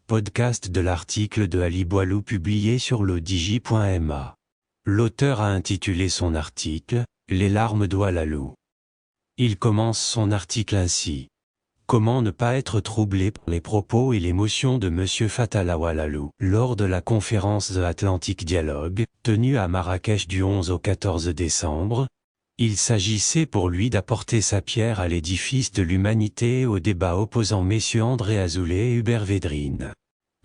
podcast de l'article de Ali Boilou publié sur lodigi.ma. L'auteur a intitulé son article « Les larmes d'Oualalou ». Il commence son article ainsi. Comment ne pas être troublé par les propos et l'émotion de M. Fatal Oualalou lors de la conférence The Atlantic Dialogue, tenue à Marrakech du 11 au 14 décembre. Il s'agissait pour lui d'apporter sa pierre à l'édifice de l'humanité et au débat opposant messieurs André Azoulay et Hubert Védrine.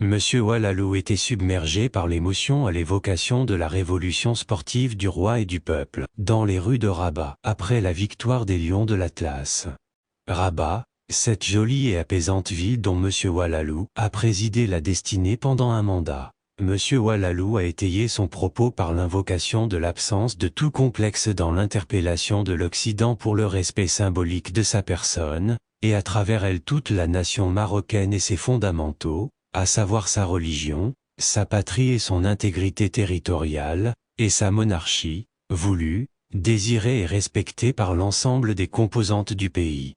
M. Oualalou était submergé par l'émotion à l'évocation de la révolution sportive du roi et du peuple, dans les rues de Rabat, après la victoire des Lions de l'Atlas. Rabat, cette jolie et apaisante ville dont M. Oualalou a présidé la destinée pendant un mandat. M. Oualalou a étayé son propos par l'invocation de l'absence de tout complexe dans l'interpellation de l'Occident pour le respect symbolique de sa personne, et à travers elle toute la nation marocaine et ses fondamentaux, à savoir sa religion, sa patrie et son intégrité territoriale, et sa monarchie, voulue, désirée et respectée par l'ensemble des composantes du pays.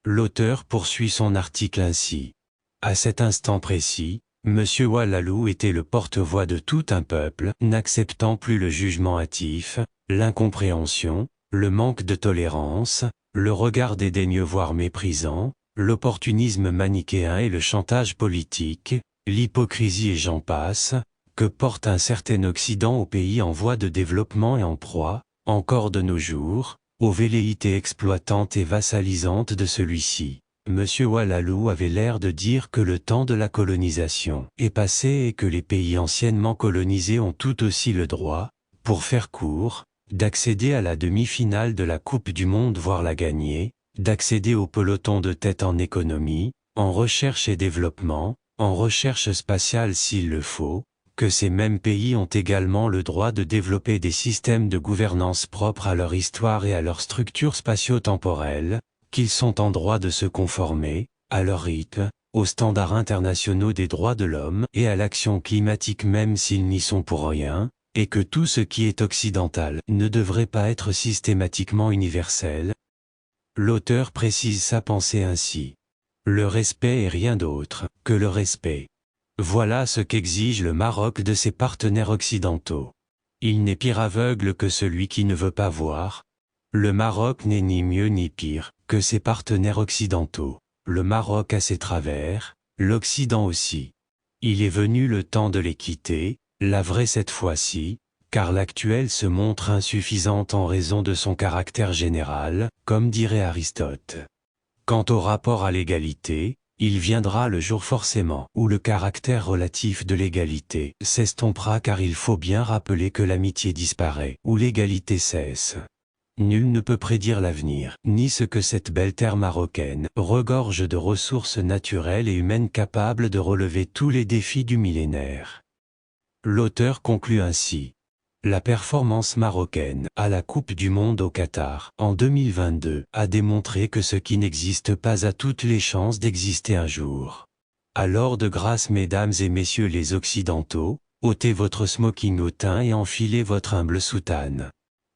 L'auteur poursuit son article ainsi. À cet instant précis, M. Oualalou était le porte-voix de tout un peuple, n'acceptant plus le jugement hâtif, l'incompréhension, le manque de tolérance, le regard dédaigneux voire méprisant, l'opportunisme manichéen et le chantage politique, l'hypocrisie et j'en passe, que porte un certain Occident au pays en voie de développement et en proie, encore de nos jours, aux velléités exploitantes et vassalisantes de celui-ci. M. Oualalou avait l'air de dire que le temps de la colonisation est passé et que les pays anciennement colonisés ont tout aussi le droit, pour faire court, d'accéder à la demi-finale de la Coupe du Monde voire la gagner, d'accéder au peloton de tête en économie, en recherche et développement, en recherche spatiale s'il le faut, que ces mêmes pays ont également le droit de développer des systèmes de gouvernance propres à leur histoire et à leur structure spatio-temporelle, qu'ils sont en droit de se conformer, à leur rythme, aux standards internationaux des droits de l'homme et à l'action climatique même s'ils n'y sont pour rien, et que tout ce qui est occidental ne devrait pas être systématiquement universel. L'auteur précise sa pensée ainsi. Le respect est rien d'autre que le respect. Voilà ce qu'exige le Maroc de ses partenaires occidentaux. Il n'est pire aveugle que celui qui ne veut pas voir. Le Maroc n'est ni mieux ni pire que ses partenaires occidentaux. Le Maroc a ses travers, l'Occident aussi. Il est venu le temps de les quitter, la vraie cette fois-ci, car l'actuelle se montre insuffisante en raison de son caractère général, comme dirait Aristote. Quant au rapport à l'égalité, il viendra le jour forcément où le caractère relatif de l'égalité s'estompera car il faut bien rappeler que l'amitié disparaît, où l'égalité cesse. Nul ne peut prédire l'avenir, ni ce que cette belle terre marocaine regorge de ressources naturelles et humaines capables de relever tous les défis du millénaire. L'auteur conclut ainsi. La performance marocaine à la Coupe du Monde au Qatar en 2022 a démontré que ce qui n'existe pas a toutes les chances d'exister un jour. Alors de grâce mesdames et messieurs les Occidentaux, ôtez votre smoking hautain et enfilez votre humble soutane.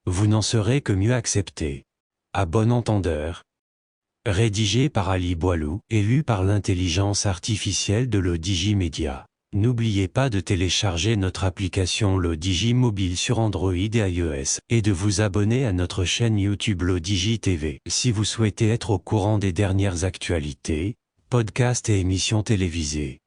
Vous n'en serez que mieux accepté. À bon entendeur. Rédigé par Ali Boilou et lu par l'intelligence artificielle de Lodigi Media. N'oubliez pas de télécharger notre application Lodigi Mobile sur Android et iOS, et de vous abonner à notre chaîne YouTube Lodigi TV si vous souhaitez être au courant des dernières actualités, podcasts et émissions télévisées.